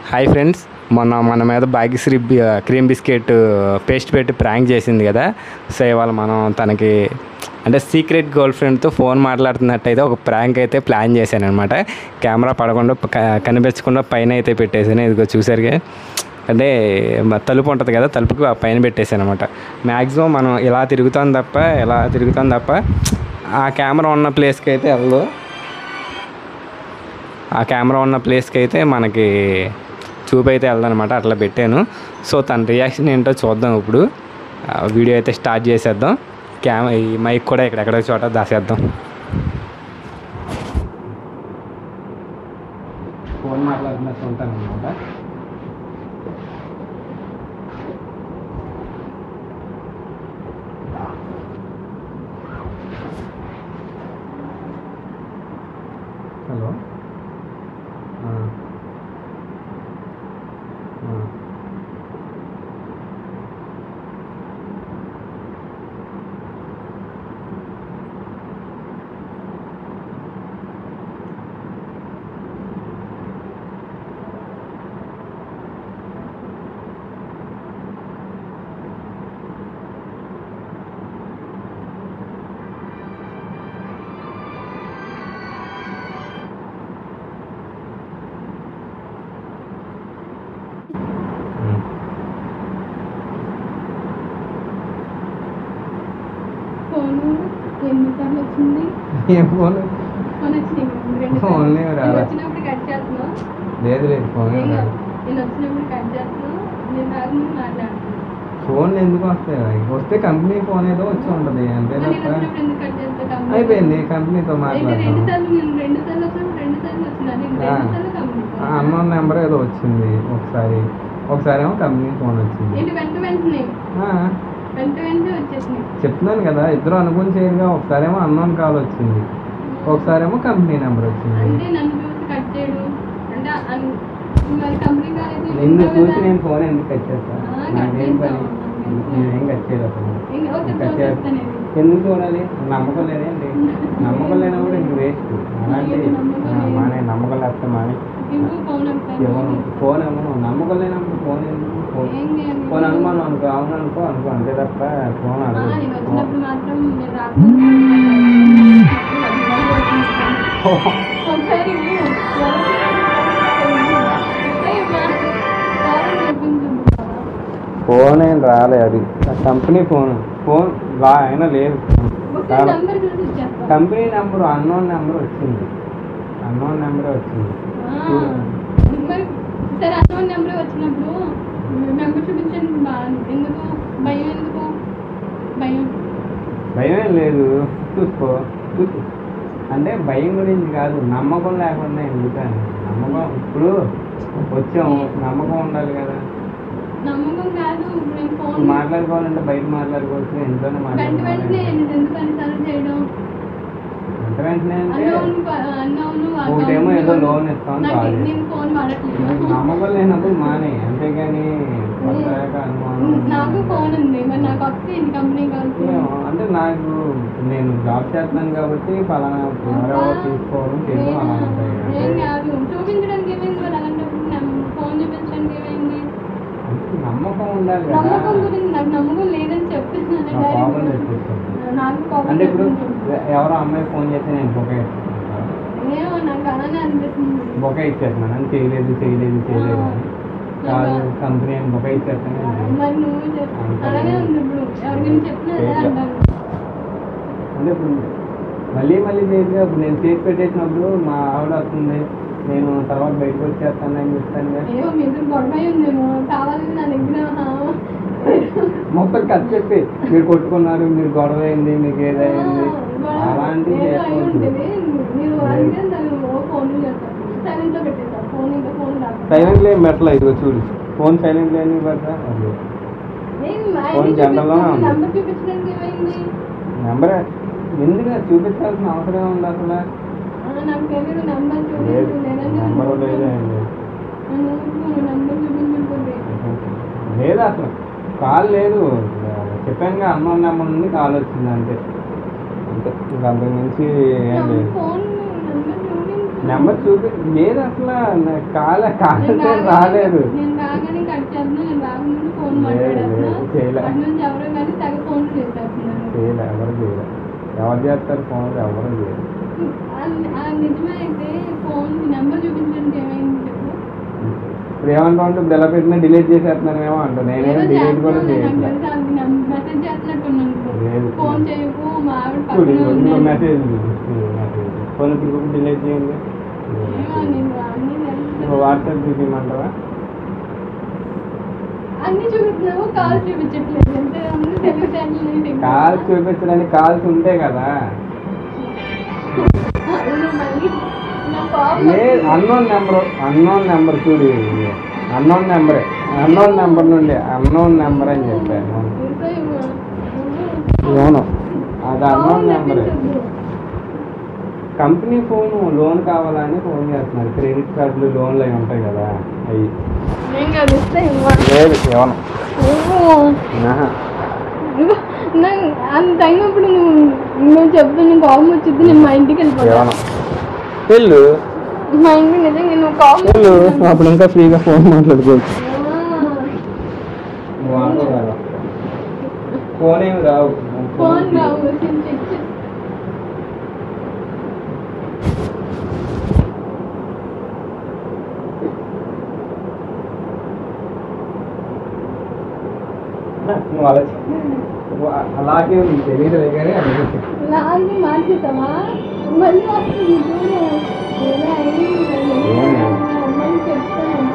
Hi friends, మన మీద Bhagyashree cream biscuit paste పెట్టి ప్రాంక్ చేసింది కదా. సో ఇవాళ మనం తనకి అంటే సీక్రెట్ గర్ల్ ఫ్రెండ్తో ఫోన్ మాట్లాడుతున్నట్టయితే ఒక ప్రాంక్ అయితే ప్లాన్ చేశాను అనమాట. కెమెరా పడకుండా కనిపించకుండా పైన అయితే పెట్టేశాను. ఇదిగో చూసారుగా, అంటే తలుపు ఉంటుంది కదా, తలుపుకి ఆ పైన పెట్టేశాను అనమాట. మ్యాక్సిమం మనం ఇలా తిరుగుతాం తప్ప ఆ కెమెరా ఉన్న ప్లేస్కి అయితే వెళ్ళదు. ఆ కెమెరా ఉన్న ప్లేస్కి అయితే మనకి చూపు అయితే వెళ్దనమాట. అట్లా పెట్టాను. సో తన రియాక్షన్ ఏంటో చూద్దాం. ఇప్పుడు వీడియో అయితే స్టార్ట్ చేసేద్దాం. ఈ మైక్ కూడా ఎక్కడెక్కడో చోట దాసేద్దాం. ఫోన్ మాట్లాడుతున్నట్టు ఉంటాను అనమాట. హలో, ఎన్నిసార్లు వచ్చింది? ఫోన్ ఫోన్ వచ్చినప్పుడు కట్ చేస్తున్నావు? లేదు లేదు, ఫోన్ నేను వచ్చినప్పుడు కట్ చేస్తున్నావు. నేను రాకుండా మాట్లాడుతున్నాను. ఫోన్ ఎందుకు వస్తాయి? వస్తే కంపెనీ ఫోన్ ఏదో వచ్చి ఉంటుంది అంతే తప్ప. ఎందుకు కట్ చేస్తా? అయిపోయింది, కంపెనీతో మాట్లాడతాం. రెండు సార్లు అన్నోన్ నెంబర్ ఏదో వచ్చింది ఒకసారి ఏమో కంపెనీ ఫోన్ వచ్చింది. వెంటనే వచ్చేసింది. చెప్తున్నాను కదా, ఇద్దరు అనుకుని చేయగా ఒకసారేమో అన్నోన్ కాల్ వచ్చింది, ఒకసారేమో కంపెనీ నెంబర్ వచ్చింది. అంటే నన్ను చూసి కట్ చేయడు అంటే మరి కంపెనీ కాల్ అయితే నిన్ను చూసి నేను ఫోన్ ఎందుకు కట్ చేస్తాను? నాకేం పని? నేనేం కట్ చేయలేదు. ఎందుకు చూడాలి? నమ్మకం లేదండి. నమ్మకం లేనప్పుడు ఇంక వేస్ట్. అలాంటి నమ్మకం లేకపోతే మానే ఫోన్ ఏమో నమ్మకం లేనప్పుడు ఫోన్ ఎందుకు? ఫోన్ అనుమానం అనుకో, అవును అనుకో అంతే తప్ప ఫోన్ ఫోన్ ఏం రాలే. అది కంపెనీ ఫోన్ అయినా లేదు. కంపెనీ నెంబర్ అన్నోన్ నెంబర్ వచ్చింది. సరే, అన్నోన్ నెంబర్ వచ్చినప్పుడు నెంబర్ చూపించండి. ఎందుకు భయం ఏం లేదు. చూసుకో అంటే భయం గురించి కాదు, నమ్మకం లేకుండా ఎందుకని. నమ్మకం ఇప్పుడు వచ్చాము, నమ్మకం ఉండాలి కదా. నమ్మకం కాదు. మాట్లాడుకోవాలంటే బయట మాట్లాడుకోవచ్చు, ఇంట్లోనే మాట్లాడుకోవాలి. ఒకటేమో ఏదో లోన్ ఇస్తాం కాదు. నమ్మకం లేనప్పుడు మానే, అంతేగాని నాకు ఫోన్ ఉంది, మరి నాకు వస్తే కంపెనీ అంటే నాకు నేను జాబ్ చేస్తాను కాబట్టి పలానా తీసుకోవడం చేయడం అలా ఉంటాయి. చూపించడానికి ఏమైంది? మరి అలాంటప్పుడు ఫోన్ చూపించడానికి ఏమైంది? నమ్మకం ఉండాలి కదా. నమ్మకం గురించి నాకు నమ్మకం లేదని చెప్తున్నాను. అంటే ఇప్పుడు ఎవరో అమ్మాయి ఫోన్ చేస్తే నేను బొకే బొకే ఇచ్చేస్తున్నాను అని చేయలేదు కాదు కంపెనీ అని బొకే ఇచ్చేస్తాను. అంటే ఇప్పుడు మళ్ళీ చేయగా ఇప్పుడు నేను చేసి పెట్టేసినప్పుడు మా ఆవిడ వస్తుంది, నేను తర్వాత బయటకు వచ్చేస్తాను అని చెప్తాను. మొత్తం ఖర్చు చెప్పి మీరు కొట్టుకున్నారు, మీరు గొడవ అయింది, మీకు ఏదైంది అలాంటివి సైలెంట్ ఏం పెట్టలే. ఇదిగో చూడు, ఫోన్ సైలెంట్ లేని పెడతా. ఫోన్ జనరల్లోనే ఉంది. నెంబర్ ఎందుకు చూపించాల్సిన అవసరం ఉంది అసలు? నెంబర్ లేదు అసలు, కాల్ లేదు. చెప్పాను కదా, అన్నోన్ నెంబర్ నుండి కాల్ వచ్చింది అంతే. ఇంకా అంతకు మించి ఏం లేదు. నెంబర్ చూపి లేదు అసలు కాలే రాలేదు. నేను రాగానే కట్ చేస్తున్నా, నేను రాకముందు ఫోన్ మాట్లాడేస్తున్నా, అటు నుంచి ఎవరో కానీ తెగ ఫోన్ చేసేస్తున్నారు. ఎవరు చేస్తారు ఫోన్? ఎవరు చేయరు. నిజమే. అయితే ఫోన్ నెంబర్ చూపించడానికి ఏమైంది చెప్పు. ఇప్పుడు ఏమంటావు? ఇప్పుడు ఎలా పెట్టినా డిలీట్ చేసేస్తున్నానేమో అంట. నేనేమో డిలీట్ కూడా చేయట్లేదు. మెసేజ్ చేస్తున్నట్టున్నాను. ఫోన్ చేయకు, మా ఆవిడ పక్కనే ఉంది. మెసేజ్ ఫోన్ ఇప్పుడు డిలీట్ చేయండి. వాట్సాప్ చూపించమంటావా? అన్ని చూపిస్తున్నావు, కాల్ చూపించట్లేదు. అంటే అన్ని తెలివితేటలు. కాల్స్ చూపించడానికి కాల్స్ ఉంటాయి కదా. లేదు, అన్నోన్ నెంబర్ చూడు. అన్నోన్ నెంబర్ నుండి అన్నోన్ నెంబర్ అని చెప్పాను. అవును, అది అన్నోన్ నెంబరే. కంపెనీ ఫోన్ లోన్ కావాలని ఫోన్ చేస్తున్నారు. క్రెడిట్ కార్డులు లోన్లు అవి ఉంటాయి కదా, అవి. లేదు ఏమన్నా అంత అయినప్పుడు నువ్వు చెప్తే నేను కోపం వచ్చింది. నేను మా ఇంటికి వెళ్ళిపోయాను. వెళ్ళు, మా ఇంటికి నిజంగా నువ్వు కోపం వెళ్ళు. అప్పుడు ఇంకా ఫ్రీగా ఫోన్ మాట్లాడుకోవచ్చు. ఫోన్ ఏమి రావు. ఫోన్ రావు. అలాగే తెలియదు కానీ లాంగ్ మార్చేస్తావా? మళ్ళీ వస్తుంది అమ్మాయిని చెప్తాను.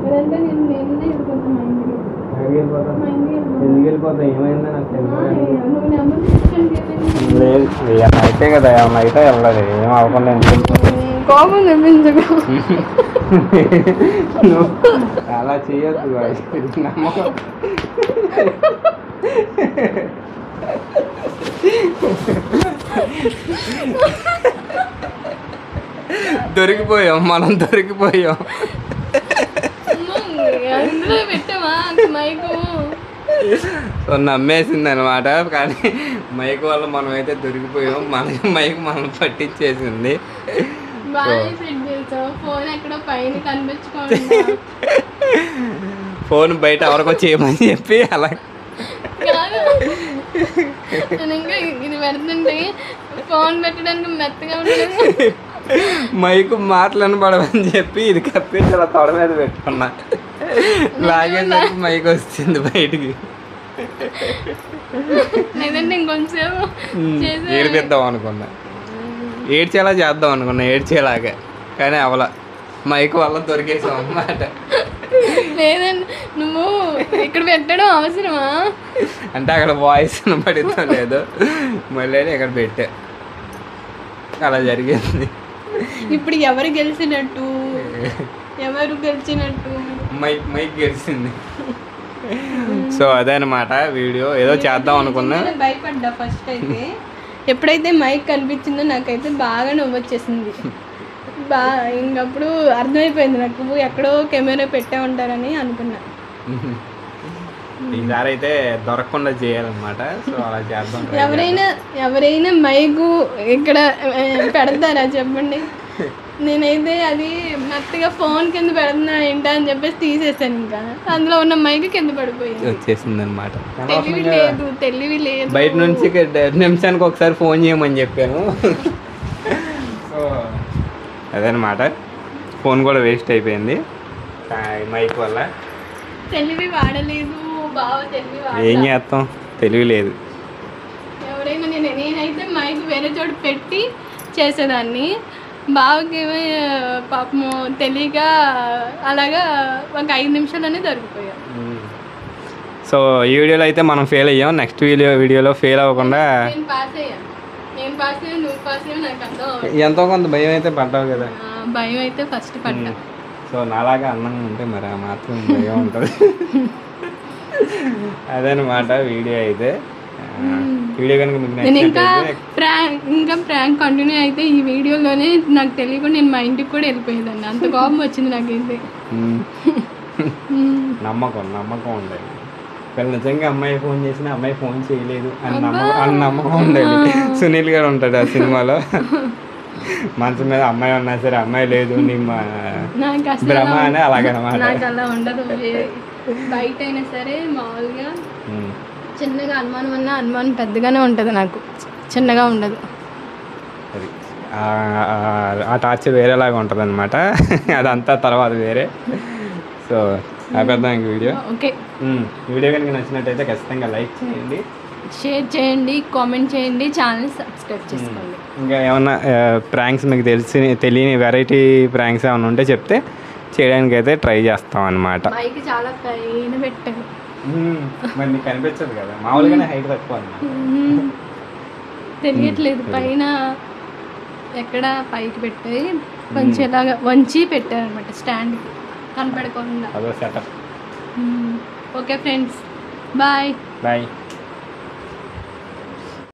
లేదంటే నేను నేనే వెళ్ళిపోతాను మా ఇంటికి. ఎందుకు వెళ్ళిపోతా? ఏమైందా నాకు తెలియదు. నువ్వు నెంబర్ తీసుకుంటే లేదు, ఏమన్నా అయితే కదా, ఏమన్నా అయితే వెళ్ళదు. ఏం అవ్వకుండా ఎందుకు కోపం తెప్పించకు. అలా చేయొద్దు. నమ్మకం దొరికిపోయాం, మనం దొరికిపోయాం. అందులో పెట్టావా మైకు? నమ్మేసింది అనమాట. కానీ మైక్ వల్ల మనం అయితే దొరికిపోయాం. మైక్ మనం పట్టించేసింది. ఫోన్ ఎక్కడో పైన కనిపించుకోండి. ఫోన్ బయట ఎవరికో చేయమని చెప్పి అలా ఇంకా ఇది పెడుతుంటే ఫోన్ పెట్టడానికి మెత్తగా ఉంటుంది. మైకు మాటలను పడవని చెప్పి ఇది కప్పేసి అలా తొడ మీద పెట్టుకున్నా. లాగేసరికి మైక్ వస్తుంది బయటికి. లేదంటే ఇంకొంచెంసేపు ఏడిపిద్దాం అనుకున్నా, ఏడ్చేలా చేద్దాం అనుకున్నా, ఏడ్చేలాగా. కానీ అవలా మైక్ వల్ల దొరికేసాం అన్నమాట. లేదండి, నువ్వు ఇక్కడ పెట్టడం అవసరమా? అంటే అక్కడ వాయిస్ వినపడిద్దాం లేదు, మళ్ళీ ఇక్కడ పెట్టా. అలా జరిగింది. ఇప్పుడు ఎవరు గెలిచినట్టు? మైక్ గెలిచింది. సో అదే అనమాట వీడియో. ఏదో చేద్దాం అనుకున్నా, భయపడ్డా ఫస్ట్ అయితే. ఎప్పుడైతే మైక్ కనిపించిందో నాకైతే బాగా నవ్వు వచ్చేసింది. ఇంకప్పుడు అర్థమైపోయింది నాకు, ఎక్కడో కెమెరా పెట్టే ఉంటారని అనుకున్నా. ఈసారి అయితే దొరకకుండా చేయాలన్నమాట. సో అలా చేద్దాం. ఎవరైనా మైకు ఇక్కడ పెడతారా చెప్పండి? నేనైతే అది మెత్తగా ఫోన్ కింద పెడుతున్నా ఏంటా అని చెప్పేసి తీసేసాను. ఇంకా అందులో ఉన్న మైక్ కింద పడిపోయింది, వచ్చేసింది అనమాట. తెలివి లేదు. బయట నుంచి నిమిషానికి ఒకసారి ఫోన్ చేయమని చెప్పాను. సో అదనమాట, ఫోన్ కూడా వేస్ట్ అయిపోయింది మైక్ వల్ల. తెలివి వాడలేదు బావ, తెలివి వాడలేదు. ఏం చేస్తాం, తెలివి లేదు. ఎవరైనా నేనైతే మైక్ వేరే చోట పెట్టి చేసేదాన్ని. బావకి పాపము తెలియక అలాగా ఒక 5 నిమిషాలనే దొరికిపోయాం. సో ఈ వీడియోలో అయితే మనం ఫెయిల్ అయ్యాం. నెక్స్ట్ వీడియోలో ఫెయిల్ అవ్వకుండా నేను పాస్ అయ్యాను, నువ్వు పాస్ అయ్యావు నాకు అర్థం. ఎంతో కొంత భయం అయితే పడ్డావు కదా. భయం అయితే ఫస్ట్ పడ్డా. సో నాలాగా అందంగా ఉంటే మరి ఆ మాత్రం భయం ఉంటుంది. అదనమాట వీడియో అయితే. వీడియో కనుక మీకు ఇంకా ప్రాంక్ కంటిన్యూ అయితే ఈ వీడియోలోనే నాకు తెలియకుండా నేను మా ఇంటికి కూడా వెళ్ళిపోయేదాన్ని. అంత కోపం వచ్చింది నాకైతే. నమ్మకం ఉండేది. ఒకవేళ నిజంగా అమ్మాయి ఫోన్ చేసినా అమ్మాయి ఫోన్ చేయలేదు అని నమ్మకం ఉండేది. సునీల్ గారు ఉంటాడు ఆ సినిమాలో. మనసు మీద అమ్మాయి ఉన్నా సరే అమ్మాయి లేదు నీ నాకు అసలు భ్రమ అని అలాగనమాట. నాకు అలా ఉండదు. బయట అయినా సరే మామూలుగా చిన్నగా అనుమానం అన్నా అనుమానం పెద్దగానే ఉంటుంది, నాకు చిన్నగా ఉండదు. అది ఆ టార్చర్ వేరేలాగా ఉంటుంది అనమాట. అదంతా తర్వాత వేరే. సో ఆపేద్దాం ఇంక వీడియో. ఓకే, వీడియో కనుక నచ్చినట్టయితే ఖచ్చితంగా లైక్ చేయండి, షేర్ చేయండి, కామెంట్ చేయండి, ఛానల్ సబ్స్క్రైబ్ చేసుకోండి. ఇంకా ఏమన్నా ప్రాంక్స్ మీకు తెలియని వెరైటీ ప్రాంక్స్ ఏమైనా ఉంటే చెప్తే చేయడానికి అయితే ట్రై చేస్తాం అనమాట. మైక్ చాలా పైన పెట్టాను. మరి నీకు కనిపించదు కదా, మామూలుగానే హైట్ తక్కువ అన్నమాట. తెలియట్లేదు, పైన ఎక్కడ పైకి పెట్టాయి కొంచెం ఇలాగా వంచి పెట్టారనమాట, స్టాండ్కి కనపడకుండా. అదో setup. Okay friends, bye. Bye.